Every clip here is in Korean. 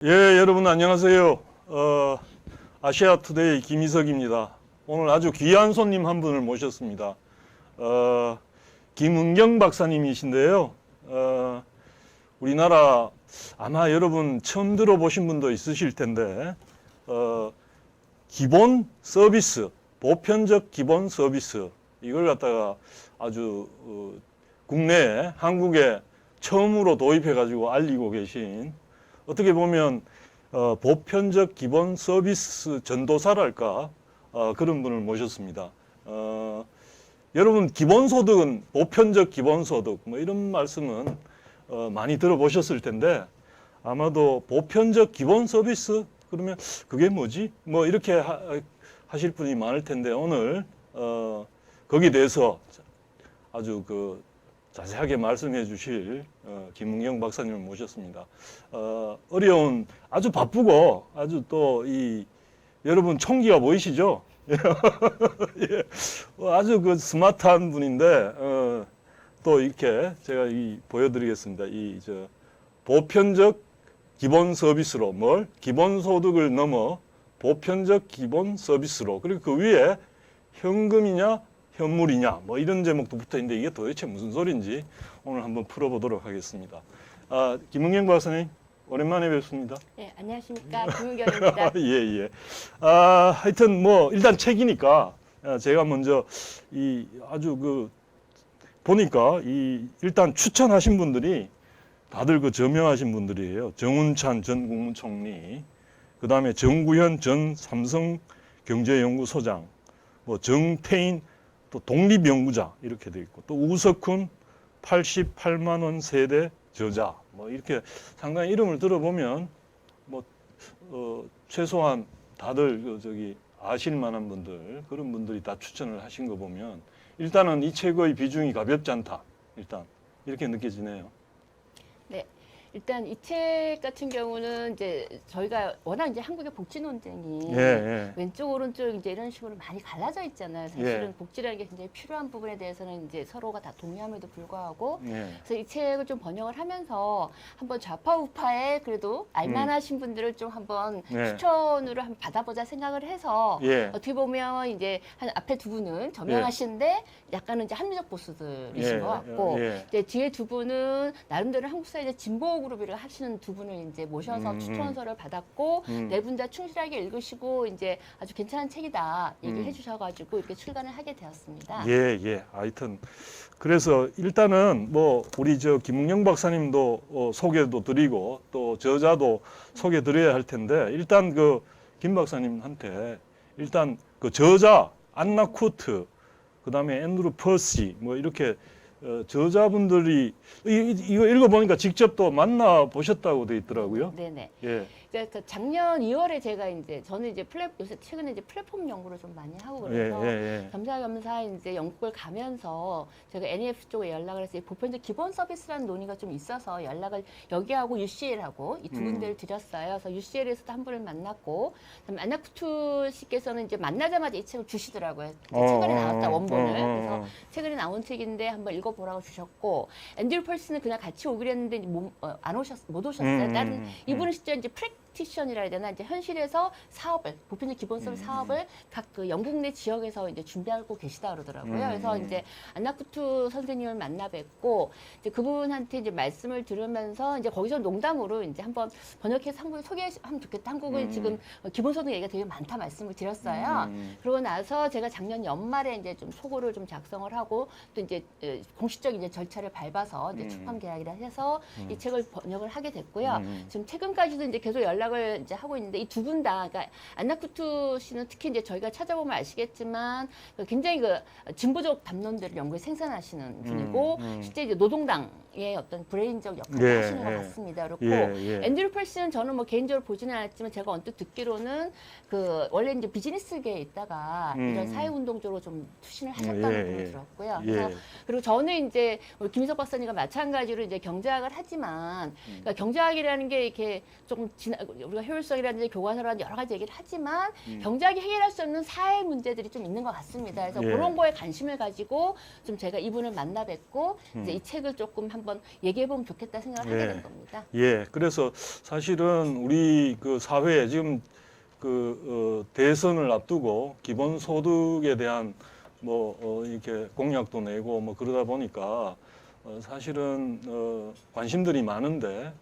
예, 여러분 안녕하세요. 아시아투데이 김희석입니다. 오늘 아주 귀한 손님 한 분을 모셨습니다. 김은경 박사님이신데요. 우리나라 아마 여러분 처음 들어보신 분도 있으실 텐데 기본 서비스, 보편적 기본 서비스 이걸 갖다가 아주 국내에 한국에 처음으로 도입해가지고 알리고 계신 어떻게 보면 보편적 기본 서비스 전도사랄까 그런 분을 모셨습니다. 여러분 기본소득은 보편적 기본소득 뭐 이런 말씀은 많이 들어보셨을 텐데 아마도 보편적 기본 서비스 그러면 그게 뭐지? 뭐 이렇게 하실 분이 많을 텐데 오늘 거기에 대해서 아주 자세하게 말씀해 주실 김은경 박사님을 모셨습니다. 어려운 아주 바쁘고 아주 또 여러분 총기가 보이시죠? 예, 아주 스마트한 분인데 또 이렇게 제가 보여드리겠습니다. 보편적 기본 서비스로 기본 소득을 넘어 보편적 기본 서비스로 그리고 그 위에 현금이냐 현물이냐 뭐 이런 제목도 붙어 있는데 이게 도대체 무슨 소리인지 오늘 한번 풀어보도록 하겠습니다. 김은경 박사님 오랜만에 뵙습니다. 네, 안녕하십니까. 김은경입니다. 예. 하여튼 일단 책이니까 제가 먼저 아주 보니까 일단 추천하신 분들이 다들 저명하신 분들이에요. 정운찬 전 국무총리, 그 다음에 정구현 전 삼성경제연구소장, 정태인 또 독립연구자 이렇게 돼 있고 또 우석훈 88만 원 세대 저자 이렇게 상당히 이름을 들어보면 최소한 다들 아실 만한 분들 그런 분들이 다 추천을 하신 거 보면 일단은 이 책의 비중이 가볍지 않다 일단 이렇게 느껴지네요. 네. 일단 이 책 같은 경우는 이제 저희가 워낙 이제 한국의 복지 논쟁이 왼쪽 오른쪽 이제 이런 식으로 많이 갈라져 있잖아요. 사실은 복지라는 게 굉장히 필요한 부분에 대해서는 이제 서로가 다 동의함에도 불구하고 그래서 이 책을 좀 번역을 하면서 한번 좌파 우파에 그래도 알만하신 분들을 좀 한번 추천으로 한번 받아보자 생각을 해서 어떻게 보면 이제 한 앞에 두 분은 저명하신데 약간은 이제 합리적 보수들이신 것 같고 이제 뒤에 두 분은 나름대로 한국 사회의 진보 그룹을 하시는 두 분을 이제 모셔서 추천서를 받았고 네 분 다 충실하게 읽으시고 이제 아주 괜찮은 책이다 얘기해 주셔가지고 이렇게 출간을 하게 되었습니다. 하여튼 그래서 일단은 우리 김은경 박사님도 소개도 드리고 또 저자도 소개 드려야 할 텐데 일단 김 박사님한테 일단 저자 안나 쿠트 그다음에 앤드루 퍼시 이렇게 저자분들이 이거 읽어보니까 직접 또 만나 보셨다고 돼 있더라고요. 네네. 예. 그러니까 작년 2월에 제가 저는 요새 최근에 플랫폼 연구를 좀 많이 하고 그래서 겸사겸사 이제 영국을 가면서 제가 NEF 쪽에 연락을 해서 보편적 기본 서비스라는 논의가 좀 있어서 연락을 여기하고 UCL하고 이 두 군데를 드렸어요. 그래서 UCL에서도 한 분을 만났고 안나쿠투 씨께서는 이제 만나자마자 이 책을 주시더라고요. 최근에 나왔다 원본을. 그래서 최근에 나온 책인데 한번 읽어보라고 주셨고 앤드류 펄스는 그날 같이 오기로 했는데 못 오셨어요. 다른 이분은 진짜 이제 프랙티션이라 해야 되나 이제 현실에서 보편적 기본 서비스 사업을 각 영국 내 지역에서 이제 준비하고 계시다 그러더라고요. 그래서 이제 안나쿠투 선생님을 만나 뵙고 이제 그분한테 이제 말씀을 들으면서 이제 거기서 농담으로 이제 한번 번역해서 한국에 소개하면 좋겠다. 한국은 지금 기본소득 얘기가 되게 많다 말씀을 드렸어요. 그러고 나서 제가 작년 연말에 이제 좀 소고를 좀 작성을 하고 또 이제 공식적인 이제 절차를 밟아서 이제 출판 계약이라 해서 이 책을 번역을 하게 됐고요. 지금 최근까지도 이제 계속 연락을 이제 하고 있는데 이 두 분 다, 그러니까 안나쿠투 씨는 특히 이제 저희가 찾아보면 아시겠지만 굉장히 진보적 담론들을 영국에 생산하시는 분이고 실제 이제 노동당의 어떤 브레인적 역할을 하시는 것 같습니다. 그렇고 앤드류 펄스는 저는 개인적으로 보지는 않았지만 제가 언뜻 듣기로는 원래 이제 비즈니스계에 있다가 이런 사회운동 쪽으로 좀 투신을 하셨다는 분을 들었고요. 그래서 그리고 저는 이제 우리 김희석 박사님과 마찬가지로 이제 경제학을 하지만 그러니까 경제학이라는 게 이렇게 조금 우리가 효율성이라든지 교과서라든지 여러 가지 얘기를 하지만 경제학이 해결할 수 없는 사회 문제들이 좀 있는 것 같습니다. 그래서 그런 거에 관심을 가지고 좀 제가 이분을 만나 뵙고 이제 이 책을 조금 한번 한번 얘기해 보면 좋겠다 생각을 하게 된 겁니다. 예, 그래서 사실은 우리 그 사회에 지금 대선을 앞두고 기본소득에 대한 이렇게 공약도 내고 그러다 보니까 사실은 관심들이 많은데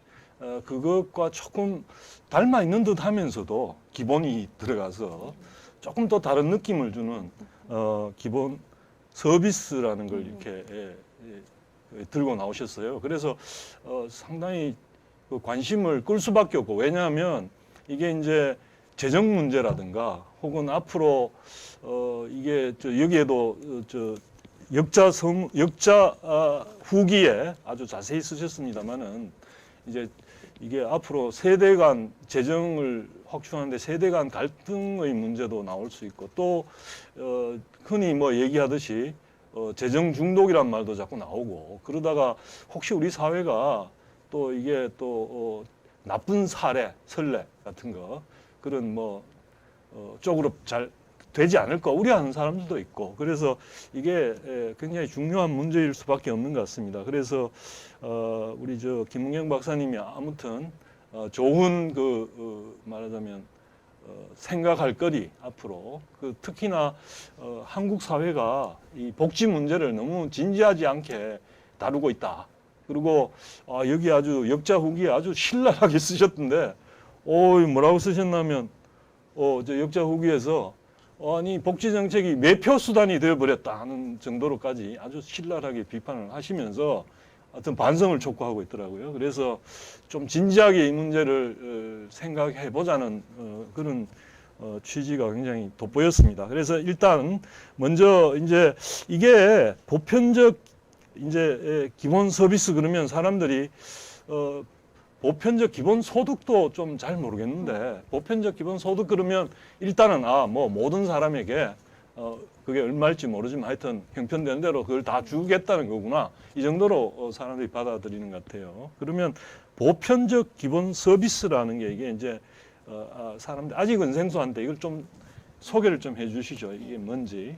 그것과 조금 닮아 있는 듯 하면서도 기본이 들어가서 조금 더 다른 느낌을 주는 기본 서비스라는 걸 이렇게 들고 나오셨어요. 그래서 상당히 그 관심을 끌 수밖에 없고, 왜냐하면 이게 이제 재정 문제라든가 혹은 앞으로 이게 여기에도 역자 후기에 아주 자세히 쓰셨습니다만은 이제 이게 앞으로 세대 간 재정을 확충하는데 세대 간 갈등의 문제도 나올 수 있고, 또 흔히 얘기하듯이 재정 중독이란 말도 자꾸 나오고, 그러다가 혹시 우리 사회가 또 이게 또 나쁜 사례, 선례 같은 거 그런 쪽으로 잘 되지 않을까 우려하는 사람들도 있고, 그래서 이게 굉장히 중요한 문제일 수밖에 없는 것 같습니다. 그래서 우리 김은경 박사님이 아무튼 좋은 말하자면 생각할 거리 앞으로 특히나 한국 사회가 이 복지 문제를 너무 진지하지 않게 다루고 있다. 그리고 여기 아주 역자 후기에 아주 신랄하게 쓰셨던데, 뭐라고 쓰셨냐면 저 역자 후기에서 아니 복지 정책이 매표 수단이 되어버렸다 하는 정도로까지 아주 신랄하게 비판을 하시면서 어떤 반성을 촉구하고 있더라고요. 그래서 좀 진지하게 이 문제를 생각해 보자는 그런 취지가 굉장히 돋보였습니다. 그래서 일단 먼저 이제 이게 보편적 이제 기본 서비스 그러면 사람들이 보편적 기본 소득도 좀 잘 모르겠는데, 보편적 기본 소득 그러면 일단은 모든 사람에게 그게 얼마일지 모르지만 하여튼 형편되는 대로 그걸 다 주겠다는 거구나, 이 정도로 사람들이 받아들이는 것 같아요. 그러면 보편적 기본 서비스라는 게 이게 이제 사람들 아직은 생소한데 이걸 좀 소개를 좀 해주시죠. 이게 뭔지.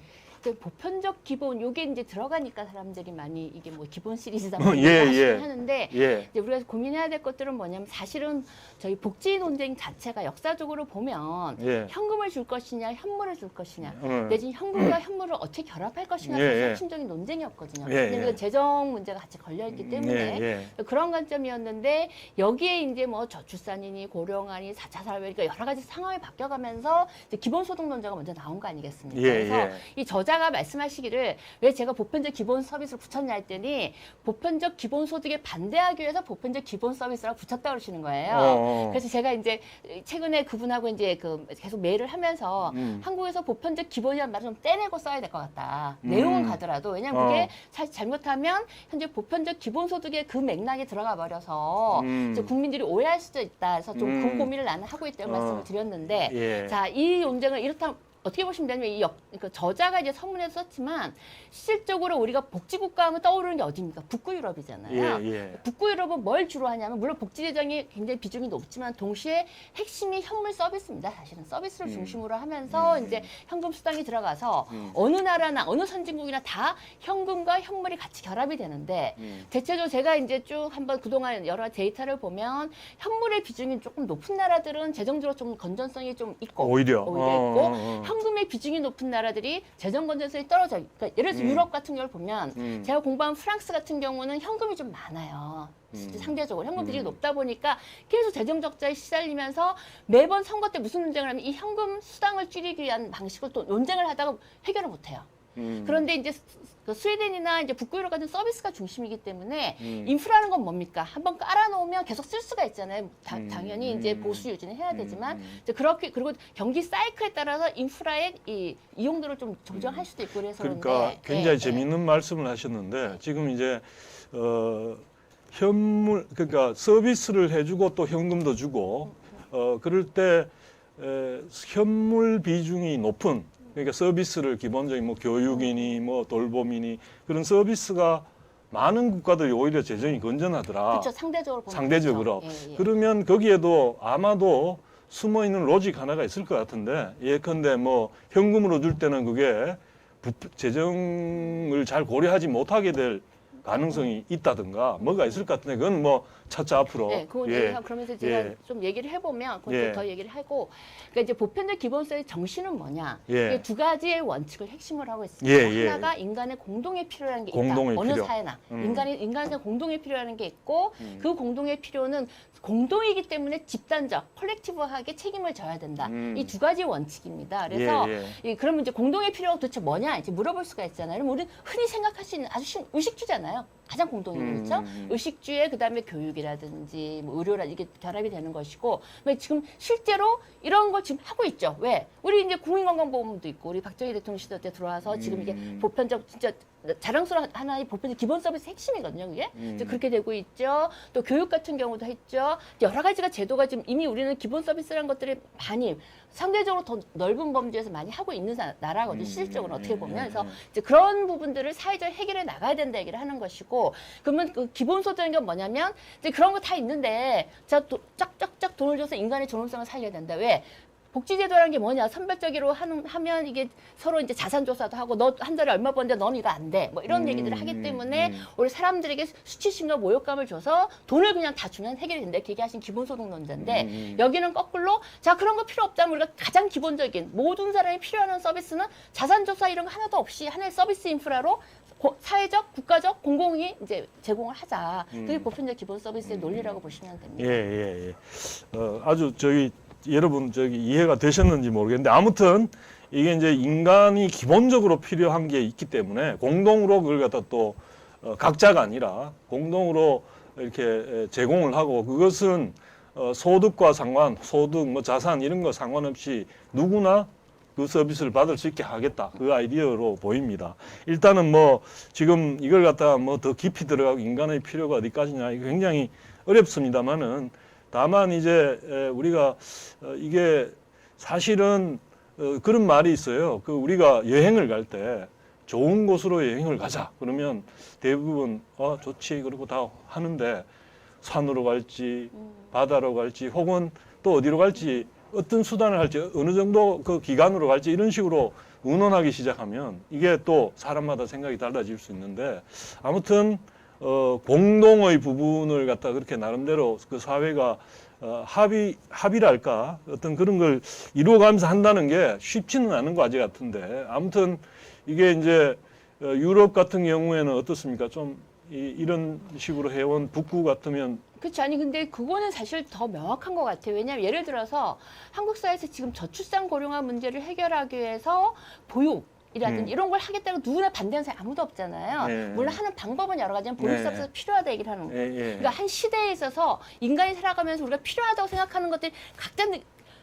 보편적 기본, 요게 이제 들어가니까 사람들이 많이 이게 기본 시리즈다 하는데, 이제 우리가 고민해야 될 것들은 뭐냐면, 사실은 저희 복지 논쟁 자체가 역사적으로 보면 현금을 줄 것이냐 현물을 줄 것이냐, 내지는 현금과 현물을 어떻게 결합할 것이냐가 핵심적인 논쟁이었거든요. 근데 재정 문제가 같이 걸려있기 때문에 그런 관점이었는데, 여기에 이제 저출산이니 고령화니 4차 사회, 그러니까 여러 가지 상황이 바뀌어가면서 이제 기본소득 논제가 먼저 나온 거 아니겠습니까? 그래서 이 저자가 말씀하시기를 왜 제가 보편적 기본 서비스를 붙였냐 했더니, 보편적 기본 소득에 반대하기 위해서 보편적 기본 서비스라고 붙였다 그러시는 거예요. 그래서 제가 이제 최근에 그분하고 이제 계속 메일을 하면서 한국에서 보편적 기본이라는 말을 좀 떼내고 써야 될 것 같다. 내용은 가더라도, 왜냐면 그게 사실 잘못하면 현재 보편적 기본 소득의 그 맥락에 들어가 버려서 이제 국민들이 오해할 수도 있다. 그래서 좀 그 고민을 나는 하고 있다고 말씀을 드렸는데, 자, 이 논쟁을 이렇다 어떻게 보시면 되냐면, 저자가 이제 서문에서 썼지만 실질적으로 우리가 복지국가 하면 떠오르는 게 어디입니까? 북구 유럽이잖아요. 북구 유럽은 뭘 주로 하냐면, 물론 복지 재정이 굉장히 비중이 높지만 동시에 핵심이 현물 서비스입니다. 사실은 서비스를 중심으로 하면서 이제 현금 수당이 들어가서 어느 나라나 어느 선진국이나 다 현금과 현물이 같이 결합이 되는데, 대체적으로 제가 이제 쭉 한번 그동안 여러 데이터를 보면 현물의 비중이 조금 높은 나라들은 재정적으로 좀 건전성이 좀 있고 오히려 있고, 현금의 비중이 높은 나라들이 재정 건전성이 떨어져요. 그러니까 예를 들어서 유럽 같은 경우를 보면, 제가 공부한 프랑스 같은 경우는 현금이 좀 많아요. 상대적으로 현금 비중이 높다 보니까 계속 재정 적자에 시달리면서 매번 선거 때 무슨 논쟁을 하면 이 현금 수당을 줄이기 위한 방식을 또 논쟁을 하다가 해결을 못해요. 그런데 이제 스웨덴이나 이제 북유럽 같은 서비스가 중심이기 때문에 인프라는 건 뭡니까? 한번 깔아놓으면 계속 쓸 수가 있잖아요. 당연히 이제 보수 유지는 해야 되지만, 이제 그렇게, 그리고 경기 사이클에 따라서 인프라의 이 이용도를 좀 조정할 수도 있고, 그래서 그러니까 굉장히 재미있는 말씀을 하셨는데, 지금 이제 현물, 그러니까 서비스를 해주고 또 현금도 주고, 그럴 때 현물 비중이 높은, 그러니까 서비스를 기본적인 교육이니 돌봄이니 그런 서비스가 많은 국가들이 오히려 재정이 건전하더라. 그렇죠. 상대적으로 보면. 상대적으로. 그렇죠. 그러면 거기에도 아마도 숨어 있는 로직 하나가 있을 것 같은데, 예컨대 현금으로 줄 때는 그게 재정을 잘 고려하지 못하게 될 가능성이 있다든가 뭐가 있을 것 같은데 그건 뭐 차차 앞으로. 네, 그건 예. 그러면서 제가 예. 좀 얘기를 해보면 그건 예. 좀 더 얘기를 하고, 그러니까 이제 보편적 기본소의 정신은 뭐냐? 예. 이게 두 가지의 원칙을 핵심으로 하고 있습니다. 예, 예. 하나가 인간의 공동의 필요라는 게 있다. 공동의 어느 필요. 사회나 인간의 공동의 필요라는 게 있고, 그 공동의 필요는 공동이기 때문에 집단적, 컬렉티브하게 책임을 져야 된다. 이 두 가지 원칙입니다. 그래서 예, 그러면 이제 공동의 필요가 도대체 뭐냐? 이제 물어볼 수가 있잖아요. 그럼 우리는 흔히 생각할 수 있는 아주 의식주잖아요. 가장 공동인 거죠. 의식주에 그다음에 교육이라든지 뭐 의료라 이게 결합이 되는 것이고, 지금 실제로 이런 걸 지금 하고 있죠. 왜? 우리 이제 국민건강보험도 있고, 우리 박정희 대통령 시대 때 들어와서 지금 이게 보편적 진짜 자랑스러운 하나의 보편적 기본 서비스 핵심이거든요. 그게 이제 그렇게 되고 있죠. 또 교육 같은 경우도 했죠. 여러 가지가 제도가 지금 이미 우리는 기본 서비스라는 것들이 많이 상대적으로 더 넓은 범주에서 많이 하고 있는 나라거든요. 실질적으로 어떻게 보면. 그래서 이제 그런 부분들을 사회적 해결해 나가야 된다 얘기를 하는 것이고, 그러면 그 기본소득인 건 뭐냐면 이제 그런 거 다 있는데 자 쫙쫙쫙 돈을 줘서 인간의 존엄성을 살려야 된다. 왜? 복지제도라는 게 뭐냐? 선별적으로 하면 이게 서로 이제 자산조사도 하고 너 한 달에 얼마 버는데 너는 이거 안 돼. 뭐 이런 얘기들을 하기 때문에 우리 사람들에게 수치심과 모욕감을 줘서 돈을 그냥 다 주면 해결이 된다. 이렇게 얘기하신 기본소득론자인데 여기는 거꾸로 자 그런 거 필요 없다면 우리가 가장 기본적인 모든 사람이 필요한 서비스는 자산조사 이런 거 하나도 없이 하나의 서비스 인프라로 사회적, 국가적, 공공이 이제 제공을 하자. 그게 보편적 기본 서비스의 논리라고 보시면 됩니다. 예. 아주 여러분 이해가 되셨는지 모르겠는데 아무튼 이게 이제 인간이 기본적으로 필요한 게 있기 때문에 공동으로 그걸 갖다 또 각자가 아니라 공동으로 이렇게 제공을 하고 그것은 소득과 소득 뭐 자산 이런 거 상관없이 누구나 그 서비스를 받을 수 있게 하겠다. 그 아이디어로 보입니다. 일단은 뭐 지금 이걸 갖다가 뭐 더 깊이 들어가고 인간의 필요가 어디까지냐 이거 굉장히 어렵습니다만은 다만 이제 우리가 이게 사실은 그런 말이 있어요. 그 우리가 여행을 갈 때 좋은 곳으로 여행을 가자. 그러면 대부분 좋지 그러고 다 하는데 산으로 갈지 바다로 갈지 혹은 또 어디로 갈지 어떤 수단을 할지 어느 정도 그 기간으로 갈지 이런 식으로 의논하기 시작하면 이게 또 사람마다 생각이 달라질 수 있는데 아무튼 공동의 부분을 갖다 그렇게 나름대로 그 사회가 합의랄까 어떤 그런 걸 이루어가면서 한다는 게 쉽지는 않은 과제 같은데 아무튼 이게 이제 유럽 같은 경우에는 어떻습니까? 좀 이런 식으로 해온 북구 같으면 그렇죠. 아니 근데 그거는 사실 더 명확한 것 같아요. 왜냐하면 예를 들어서 한국 사회에서 지금 저출산 고령화 문제를 해결하기 위해서 보육이라든지 이런 걸 하겠다고 누구나 반대하는 사람이 아무도 없잖아요. 네. 물론 하는 방법은 여러 가지지만 보육 네. 서비스가 필요하다 얘기를 하는 거예요. 예. 그러니까 한 시대에 있어서 인간이 살아가면서 우리가 필요하다고 생각하는 것들이 각자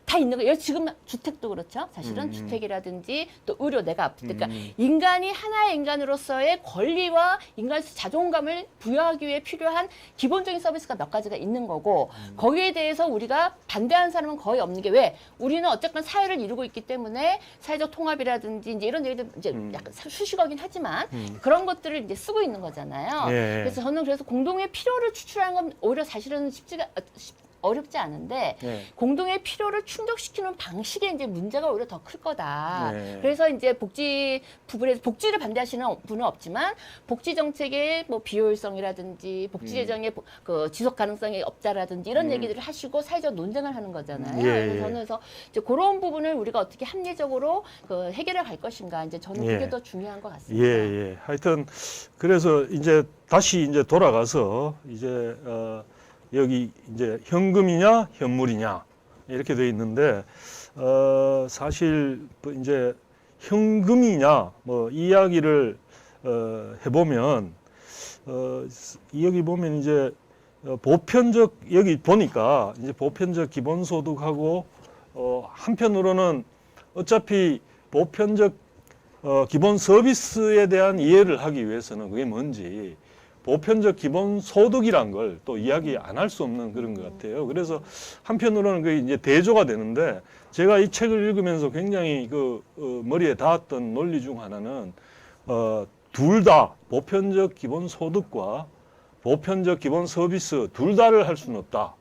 다 있는 거예요. 지금 주택도 그렇죠. 사실은 주택이라든지 또 의료 내가 아플 때. 그러니까 인간이 하나의 인간으로서의 권리와 인간의 자존감을 부여하기 위해 필요한 기본적인 서비스가 몇 가지가 있는 거고 거기에 대해서 우리가 반대하는 사람은 거의 없는 게 왜? 우리는 어쨌건 사회를 이루고 있기 때문에 사회적 통합이라든지 이제 이런 얘기들 이제 약간 수식어긴 하지만 그런 것들을 이제 쓰고 있는 거잖아요. 예. 그래서 저는 그래서 공동의 필요를 추출하는 건 오히려 사실은 어렵지 않은데 공동의 필요를 충족시키는 방식에 이제 문제가 오히려 더 클 거다. 그래서 이제 복지 부분에서 복지를 반대하시는 분은 없지만 복지 정책의 뭐 비효율성이라든지 복지 재정의 그 지속 가능성이 없다라든지 이런 얘기들을 하시고 사회적 논쟁을 하는 거잖아요. 그래서 저는 그래서 이제 그런 부분을 우리가 어떻게 합리적으로 그 해결해 갈 것인가 이제 저는 그게 더 중요한 것 같습니다. 예. 하여튼 그래서 이제 다시 이제 돌아가서 이제 여기 이제 현금이냐 현물이냐 이렇게 돼 있는데 사실 이제 현금이냐 뭐 이야기를 해보면 여기 보면 이제 보편적 여기 보니까 이제 보편적 기본소득하고 한편으로는 어차피 보편적 기본 서비스에 대한 이해를 하기 위해서는 그게 뭔지 보편적 기본 소득이란 걸 또 이야기 안 할 수 없는 그런 것 같아요. 그래서 한편으로는 그게 이제 대조가 되는데 제가 이 책을 읽으면서 굉장히 그 머리에 닿았던 논리 중 하나는 둘 다 보편적 기본 소득과 보편적 기본 서비스 둘 다를 할 수는 없다.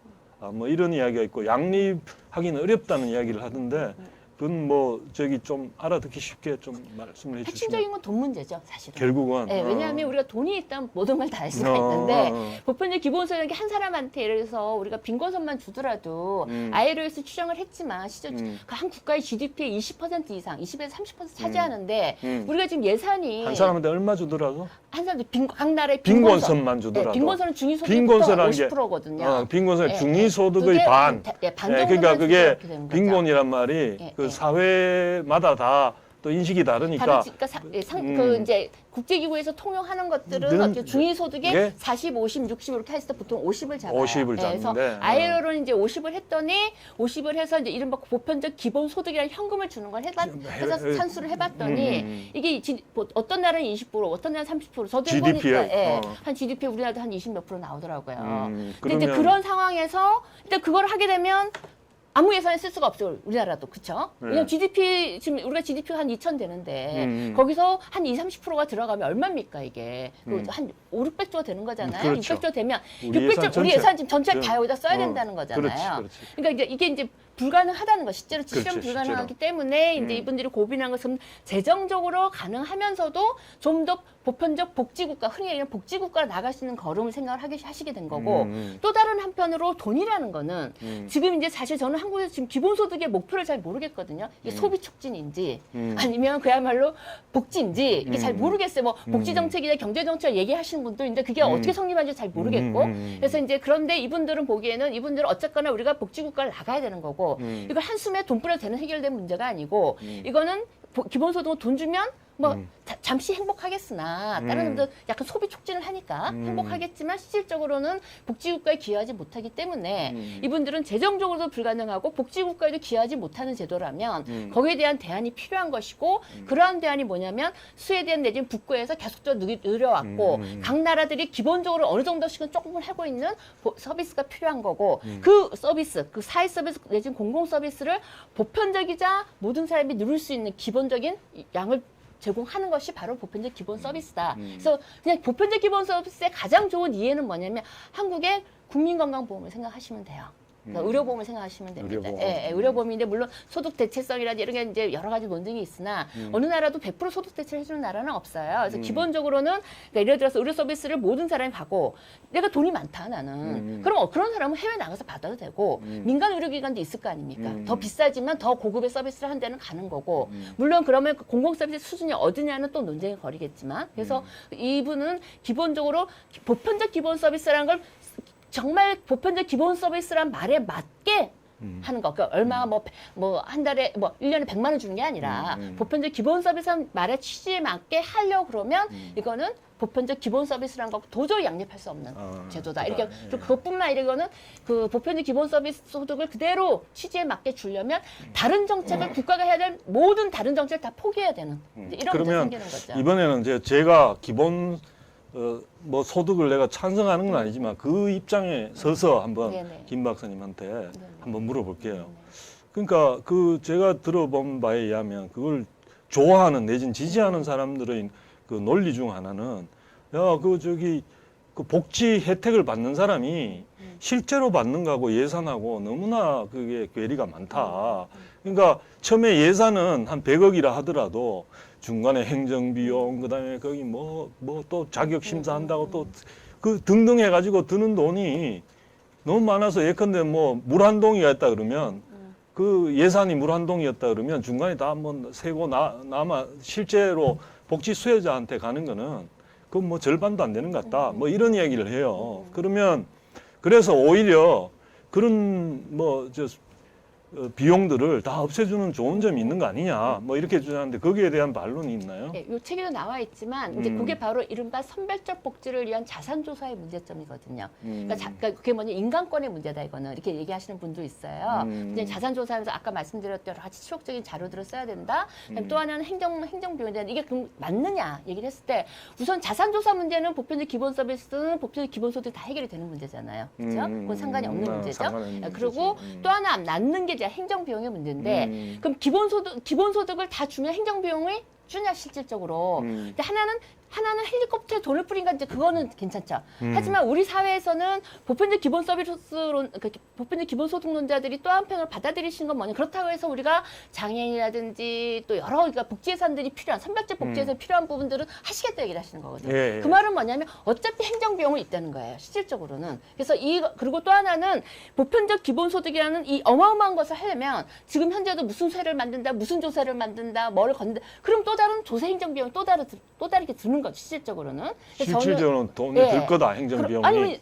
뭐 이런 이야기가 있고 양립하기는 어렵다는 이야기를 하던데 그건 뭐 저기 좀 알아듣기 쉽게 좀 말씀을 해주시면. 핵심적인 건 돈 문제죠, 사실은. 결국은. 네, 왜냐하면 우리가 돈이 있다면 모든 걸 다 할 수가 있는데 보편적 기본소득이 한 사람한테 예를 들어서 우리가 빈곤선만 주더라도 ILO에서 추정을 했지만 한 국가의 GDP의 20% 이상, 20에서 30% 차지하는데 우리가 지금 예산이 한 사람한테 얼마 주더라도? 한 사람도 각 나라의 빈곤선만 주더라도. 네, 빈곤선은 중위소득의 빈곤선이라는 게 50%거든요. 빈곤선은 네, 중위소득의 그게 반. 반 그러니까 그게 빈곤 빈곤이란 말이 예, 그 예. 사회마다 다 또 인식이 다르니까. 그 이제 국제기구에서 통용하는 것들은 어떻게 중위소득의 예? 40, 50, 60 이렇게 했을 때 보통 50을 잡아요. 50을 그래서 잡는데. ILO는 이제 50을 했더니 50을 해서 이제 이른바 보편적 기본소득이라는 현금을 주는 걸 해서 산수를 해봤더니 이게 뭐 어떤 나라는 20%, 어떤 나라는 30%. 저도 GDP 에, 해보니까 한 GDP 우리나라도 한 20 몇 프로 나오더라고요. 근데 이제 그러면- 그런 상황에서 일단 그걸 하게 되면 아무 예산을 쓸 수가 없어요. 우리나라도. 그렇죠? 네. 왜냐면 GDP 지금 우리가 GDP가 한 2천 되는데 거기서 한 2, 30%가 들어가면 얼마입니까 이게? 한 5, 600조가 되는 거잖아요. 그렇죠. 600조 되면 우리 예산 600조 우리 전체. 예산 지금 전체를 다 여기다 써야 어, 된다는 거잖아요. 그렇지. 그러니까 이게 이제 불가능하다는 거 실제로 실현 그렇지, 불가능하기 실제로. 때문에 이제 이분들이 고민한 것은 재정적으로 가능하면서도 좀 더 보편적 복지국가 흔히 얘기하는 복지국가로 나갈 수 있는 걸음을 생각을 하시게 된 거고 또 다른 한편으로 돈이라는 거는 지금 이제 사실 저는 한국에서 지금 기본소득의 목표를 잘 모르겠거든요. 이게 소비 촉진인지 아니면 그야말로 복지인지 이게 잘 모르겠어요. 뭐 복지 정책이나 경제 정책 얘기하시는 분도 있는데 그게 어떻게 성립하는지 잘 모르겠고 그래서 이제 그런데 이분들은 보기에는 이분들은 어쨌거나 우리가 복지국가를 나가야 되는 거고 이걸 한숨에 돈 뿌려 되는 해결된 문제가 아니고 이거는 기본소득은 돈 주면 뭐 잠시 행복하겠으나 다른 분들 약간 소비 촉진을 하니까 행복하겠지만 실질적으로는 복지국가에 기여하지 못하기 때문에 이분들은 재정적으로도 불가능하고 복지국가에도 기여하지 못하는 제도라면 거기에 대한 대안이 필요한 것이고 그러한 대안이 뭐냐면 스웨덴 내지는 북구에서 계속적으로 늘려왔고 각 나라들이 기본적으로 어느 정도씩은 조금은 하고 있는 서비스가 필요한 거고 그 서비스, 그 사회 서비스 내지는 공공 서비스를 보편적이자 모든 사람이 누릴 수 있는 기본적인 양을 제공하는 것이 바로 보편적 기본 서비스다. 그래서 그냥 보편적 기본 서비스의 가장 좋은 이해는 뭐냐면 한국의 국민건강보험을 생각하시면 돼요. 그러니까 의료보험을 생각하시면 됩니다. 의료보험. 예, 의료보험인데 물론 소득 대체성이라든지 이런 게 이제 여러 가지 논쟁이 있으나 어느 나라도 100% 소득 대체를 해주는 나라는 없어요. 그래서 기본적으로는 그러니까 예를 들어서 의료 서비스를 모든 사람이 받고 내가 돈이 많다 나는 그럼 그런 사람은 해외 나가서 받아도 되고 민간 의료기관도 있을 거 아닙니까? 더 비싸지만 더 고급의 서비스를 한 데는 가는 거고 물론 그러면 공공 서비스 수준이 어디냐는 또 논쟁이 거리겠지만 그래서 이분은 기본적으로 보편적 기본 서비스라는 걸 정말 보편적 기본 서비스란 말에 맞게 하는 거. 그러니까 얼마가 뭐 한 달에 뭐 1년에 100만 원 주는 게 아니라 보편적 기본 서비스란 말의 취지에 맞게 하려고 그러면 이거는 보편적 기본 서비스라는 거 도저히 양립할 수 없는 제도다. 이렇게 그리고 그것뿐만 아니라 이거는 그 보편적 기본 서비스 소득을 그대로 취지에 맞게 주려면 다른 정책을 국가가 해야 될 모든 다른 정책을 다 포기해야 되는 이제 이런 문제가 그러면 생기는 거죠. 이번에는 이제 제가 기본 뭐 소득을 내가 찬성하는 건 아니지만 그 입장에 서서 한번 네네. 김 박사님한테 한번 물어볼게요. 그러니까 그 제가 들어본 바에 의하면 그걸 좋아하는 내지는 지지하는 사람들의 그 논리 중 하나는 야, 그 저기 그 복지 혜택을 받는 사람이 실제로 받는 거하고 예산하고 너무나 그게 괴리가 많다. 그러니까 처음에 예산은 한 100억이라 하더라도 중간에 행정비용, 그다음에 거기 뭐 또 자격 심사한다고 또 그 등등 해가지고 드는 돈이 너무 많아서 예컨대 뭐 물 한 동이었다 그러면 그 예산이 물 한 동이었다 그러면 중간에 다 한번 세고 남아 실제로 복지 수혜자한테 가는 거는 그건 뭐 절반도 안 되는 것 같다. 뭐 이런 얘기를 해요. 그러면 그래서 오히려 그런 비용들을 다 없애주는 좋은 점이 있는 거 아니냐. 뭐 이렇게 주장하는데 거기에 대한 반론이 있나요? 네, 이 책에도 나와 있지만 이제 그게 바로 이른바 선별적 복지를 위한 자산조사의 문제점이거든요. 그러니까 그게 뭐냐 인간권의 문제다 이거는 이렇게 얘기하시는 분도 있어요. 이제 자산조사하면서 아까 말씀드렸던 여러 가지 추적적인 자료들을 써야 된다. 또 하나는 행정비용에 대한 이게 그럼 맞느냐 얘기를 했을 때 우선 자산조사 문제는 보편적 기본 서비스는 보편적 기본소득 다 해결이 되는 문제잖아요. 그렇죠? 그건 상관이 없는 문제죠. 그리고 또 하나 낳는 게 이제 행정비용의 문제인데 그럼 기본소득을 다 주면 행정비용이 주냐 실질적으로. 근데 하나는 하나는 헬리콥터에 돈을 뿌린가 이제 그거는 괜찮죠. 하지만 우리 사회에서는 보편적 기본 서비스론, 보편적 기본소득론자들이 또 한편으로 받아들이시는 건 뭐냐. 그렇다고 해서 우리가 장애인이라든지 또 여러 그러니까 복지 예산들이 필요한 선별적 복지 예산 필요한 부분들은 하시겠다 얘기를 하시는 거거든요. 예, 예. 그 말은 뭐냐면 어차피 행정 비용은 있다는 거예요. 실질적으로는. 그래서 그리고 또 하나는 보편적 기본소득이라는 이 어마어마한 것을 하려면 지금 현재도 무슨 세를 만든다, 무슨 조세를 만든다, 뭐를 건다. 그럼 또 다른 조세 행정 비용이 또 다르게 드는 거죠. 실질적으로는. 그래서 실질적으로는 돈이 예. 들 거다 행정 비용이. 아니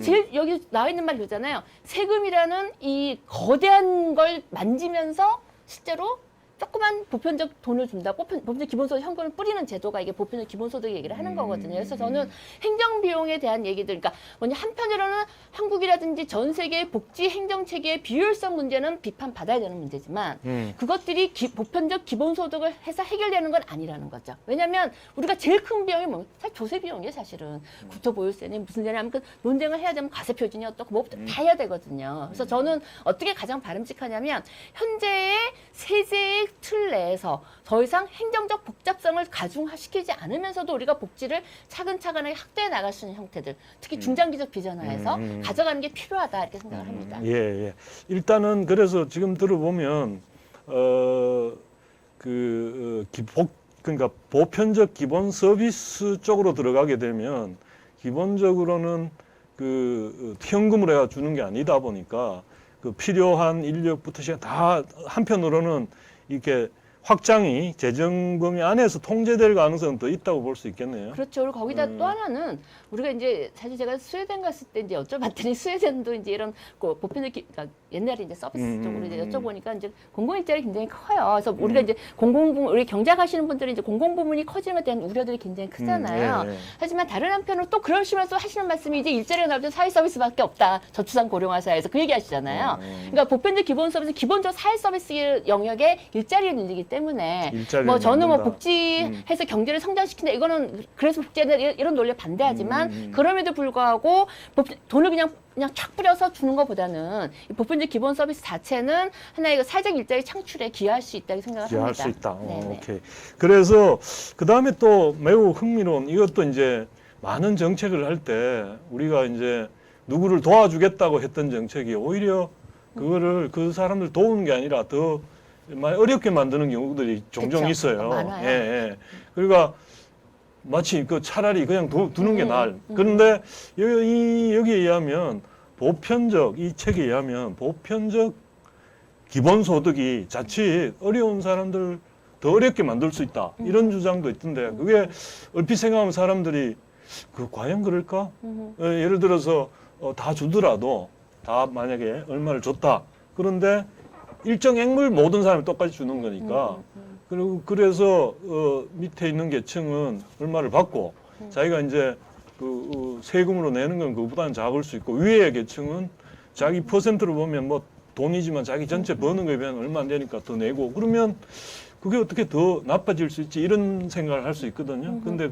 제일 여기 나와 있는 말 그러잖아요. 세금이라는 이 거대한 걸 만지면서 실제로 조그만 보편적 돈을 준다. 보편적 기본소득 현금을 뿌리는 제도가 이게 보편적 기본소득 얘기를 하는 거거든요. 그래서 저는 행정 비용에 대한 얘기들, 그러니까 뭐냐 한편으로는 한국이라든지 전 세계의 복지 행정 체계의 비효율성 문제는 비판받아야 되는 문제지만 그것들이 보편적 기본소득을 해서 해결되는 건 아니라는 거죠. 왜냐하면 우리가 제일 큰 비용이 뭐 사실 조세 비용이에요, 사실은. 국토보유세는 무슨 데냐면 그 논쟁을 해야 되면 과세 표준이 어떻고 뭐 다 해야 되거든요. 그래서 저는 어떻게 가장 바람직하냐면 현재의 세제의 틀 내에서 더 이상 행정적 복잡성을 가중시키지 않으면서도 우리가 복지를 차근차근하게 확대해 나갈 수 있는 형태들, 특히 중장기적 비전화해서 가져가는 게 필요하다 이렇게 생각을 합니다. 예, 예. 일단은 그래서 지금 들어보면 그러니까 보편적 기본 서비스 쪽으로 들어가게 되면 기본적으로는 그 현금으로 해가 주는 게 아니다 보니까 그 필요한 인력부터 시간 다 한편으로는 이렇게 확장이 재정 범위 안에서 통제될 가능성은 더 있다고 볼 수 있겠네요. 그렇죠. 그리고 거기다 또 하나는 우리가 이제 사실 제가 스웨덴 갔을 때 이제 여쭤봤더니 스웨덴도 이제 이런 보편적 그러니까 옛날에 이제 서비스 쪽으로 이제 여쭤보니까 이제 공공일자리 굉장히 커요. 그래서 우리가 이제 우리 경작하시는 분들은 이제 공공부문이 커지는 것에 대한 우려들이 굉장히 크잖아요. 예, 예. 하지만 다른 한편으로 또 그러시면서 하시는 말씀이 이제 일자리가 나올 때 사회 서비스밖에 없다. 저출산 고령화 사회에서 그 얘기 하시잖아요. 그러니까 보편적 기본 서비스, 기본적 사회 서비스 영역에 일자리를 늘리기 때문에 뭐 저는 뭐 복지해서 경제를 성장시킨다. 이거는 그래서 복지에 이런 논리에 반대하지만 그럼에도 불구하고 돈을 그냥 촥 뿌려서 주는 것보다는 이 보편적 기본 서비스 자체는 하나의 그 사회적 일자리 창출에 기여할 수 있다고 생각을 기여할 합니다. 수 있다. 네네. 오케이. 그래서 그 다음에 또 매우 흥미로운 이것도 이제 많은 정책을 할 때 우리가 이제 누구를 도와주겠다고 했던 정책이 오히려 그거를 그 사람들 도우는 게 아니라 더 많이 어렵게 만드는 경우들이 종종 그쵸. 있어요. 많아요. 예, 예. 그러니까 마치 그 차라리 그냥 두는 게 나을. 그런데 여기에 의하면 이 책에 의하면 보편적 기본소득이 자칫 어려운 사람들 더 어렵게 만들 수 있다. 이런 주장도 있던데 그게 얼핏 생각하면 사람들이 과연 그럴까? 예를 들어서 다 주더라도 다 만약에 얼마를 줬다. 그런데 일정 액물 모든 사람이 똑같이 주는 거니까 그리고 그래서 밑에 있는 계층은 얼마를 받고 자기가 이제 세금으로 내는 건 그보다는 작을 수 있고 위에 계층은 자기 퍼센트로 보면 뭐 돈이지만 자기 전체 버는 거에 비하면 얼마 안 되니까 더 내고 그러면 그게 어떻게 더 나빠질 수 있지 이런 생각을 할 수 있거든요. 근데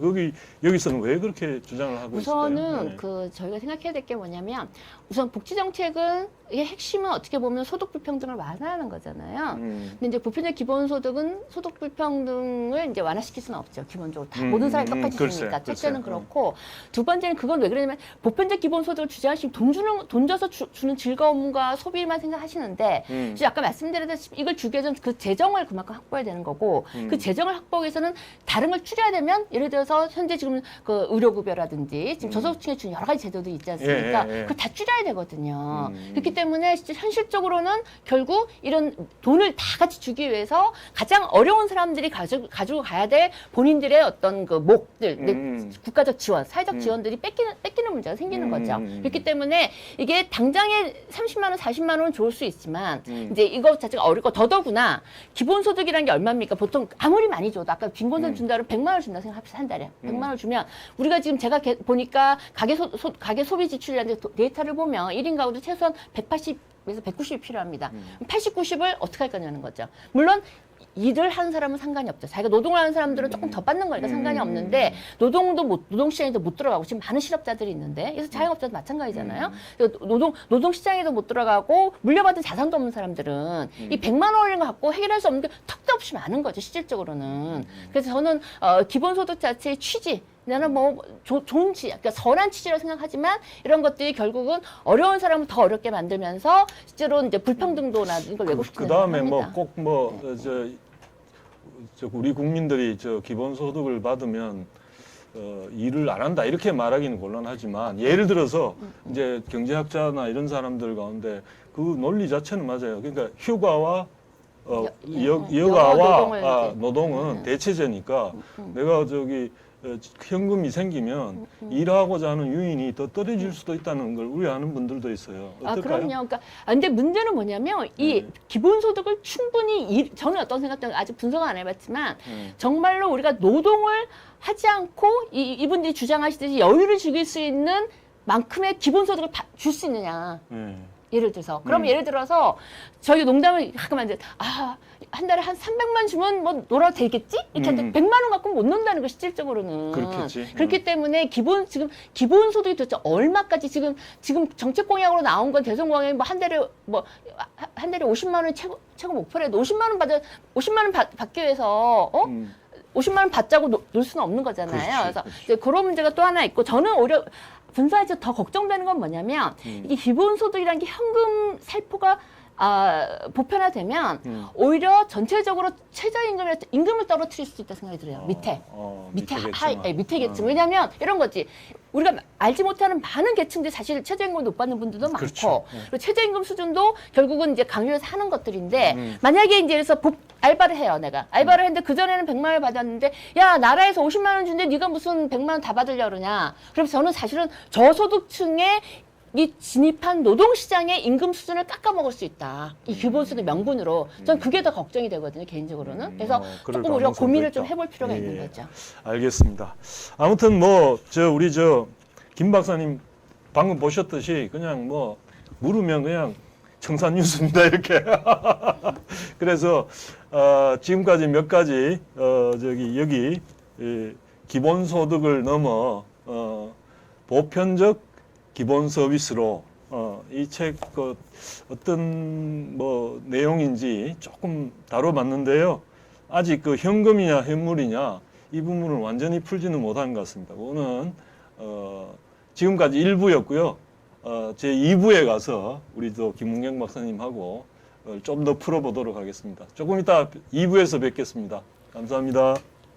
여기서는 왜 그렇게 주장을 하고 있을까요? 우선은 저희가 생각해야 될 게 뭐냐면 우선 복지 정책은 이 핵심은 어떻게 보면 소득 불평등을 완화하는 거잖아요. 근데 이제 보편적 기본소득은 소득 불평등을 이제 완화시킬 수는 없죠. 기본적으로 다 모든 사람이 똑같이 주니까. 첫째는 그렇고 두 번째는 그건 왜 그러냐면 보편적 기본소득을 주장하시면 돈 줘서 주는 즐거움과 소비만 생각하시는데 이제 아까 말씀드렸듯이 이걸 주기 위해서는 그 재정을 그만큼 확보해야 되는 거고 그 재정을 확보하기 위해서는 다른 걸 줄여야 되면 예를 들어서 현재 지금 그 의료급여라든지 지금 저소득층에 주는 여러 가지 제도도 있지 않습니까? 그걸 다 줄여야 되거든요. 그렇기 때문에 현실적으로는 결국 이런 돈을 다 같이 주기 위해서 가장 어려운 사람들이 가지고 가야 될 본인들의 어떤 그 목들, 국가적 지원, 사회적 지원들이 뺏기는 문제가 생기는 거죠. 그렇기 때문에 이게 당장에 30만 원, 40만 원은 좋을 수 있지만 이제 이거 자체가 어렵고 더더구나 기본소득이라는 게 얼마입니까? 보통 아무리 많이 줘도 아까 빈곤세 준다면 100만 원 준다 생각합시다. 한 달에. 100만 원 주면 우리가 지금 제가 보니까 가계 소비 지출이라는 데이터를 보면 1인 가구도 최소한 180에서 190이 필요합니다. 80, 90을 어떻게 할 거냐는 거죠. 물론 일을 하는 사람은 상관이 없죠. 자기가 노동을 하는 사람들은 조금 더 받는 거니까 상관이 없는데 노동시장에도 못 들어가고 지금 많은 실업자들이 있는데 그래서 자영업자도 마찬가지잖아요. 노동시장에도 못 들어가고 물려받은 자산도 없는 사람들은 이 100만 원을 갖고 해결할 수 없는 게 턱도 없이 많은 거죠. 실질적으로는. 그래서 저는 기본소득 자체의 취지 나는 뭐 좋은 취지, 그러니까 선한 취지라고 생각하지만 이런 것들이 결국은 어려운 사람을 더 어렵게 만들면서 실제로 이제 불평등도나 이걸 왜곡시키는 그 다음에 뭐 합니다. 꼭 뭐 저 우리 국민들이 저 기본소득을 받으면 일을 안 한다 이렇게 말하기는 곤란하지만 예를 들어서 이제 경제학자나 이런 사람들 가운데 그 논리 자체는 맞아요. 그러니까 휴가와 여가와 노동은 대체제니까 내가 저기 현금이 생기면 일하고자 하는 유인이 더 떨어질 수도 있다는 걸 우려하는 분들도 있어요. 어떨까요? 그럼요. 그러니까 근데 문제는 뭐냐면 이 기본소득을 충분히 저는 어떤 생각도 아직 분석을 안 해봤지만 정말로 우리가 노동을 하지 않고 이분들이 주장하시듯이 여유를 즐길 수 있는 만큼의 기본소득을 줄 수 있느냐. 예를 들어서. 그럼 예를 들어서 저희 농담을 가끔 하는데 한 달에 한 300만 주면 뭐 놀아도 되겠지? 이렇게 하는데 100만 원 갖고 못 논다는 거 실질적으로는. 그렇겠지. 그렇기 때문에 지금 기본소득이 도대체 얼마까지 지금 정책 공약으로 나온 건 대선 공약이 한 달에 50만 원 최고 목표래도 50만 원 받기 위해서 50만 원 받자고 놀 수는 없는 거잖아요. 그렇지, 그래서 그렇지. 이제 그런 문제가 또 하나 있고 저는 오히려 분사에서 더 걱정되는 건 뭐냐면 이 기본소득이라는 게 현금 살포가 보편화되면 오히려 전체적으로 임금을 떨어뜨릴 수 있다 생각이 들어요. 밑에 계층. 왜냐하면 이런 거지. 우리가 알지 못하는 많은 계층들이 사실 최저임금을 못 받는 분들도 많고, 그렇죠. 그리고 최저임금 수준도 결국은 이제 강요해서 하는 것들인데 만약에 이제 그래서 알바를 해요, 내가 알바를 했는데 그 전에는 100만 원을 받았는데 야 나라에서 50만 원 주는데 네가 무슨 100만 원 다 받으려고 그러냐. 그래서 저는 사실은 저소득층에 이 진입한 노동시장의 임금 수준을 깎아먹을 수 있다. 이 기본소득 명분으로. 전 그게 더 걱정이 되거든요, 개인적으로는. 그래서 그럴 조금 우리가 가능성도 고민을 있다. 좀 해볼 필요가 예, 있는 거죠. 알겠습니다. 아무튼 우리 김 박사님 방금 보셨듯이 그냥 물으면 그냥 청산 뉴스입니다 이렇게. 그래서 지금까지 몇 가지 여기 기본소득을 넘어 보편적 기본 서비스로 이 책 어떤 내용인지 조금 다뤄봤는데요. 아직 그 현금이냐 현물이냐 이 부분을 완전히 풀지는 못한 것 같습니다. 오늘 지금까지 1부였고요. 제 2부에 가서 우리 또 김은경 박사님하고 좀 더 풀어보도록 하겠습니다. 조금 이따 2부에서 뵙겠습니다. 감사합니다.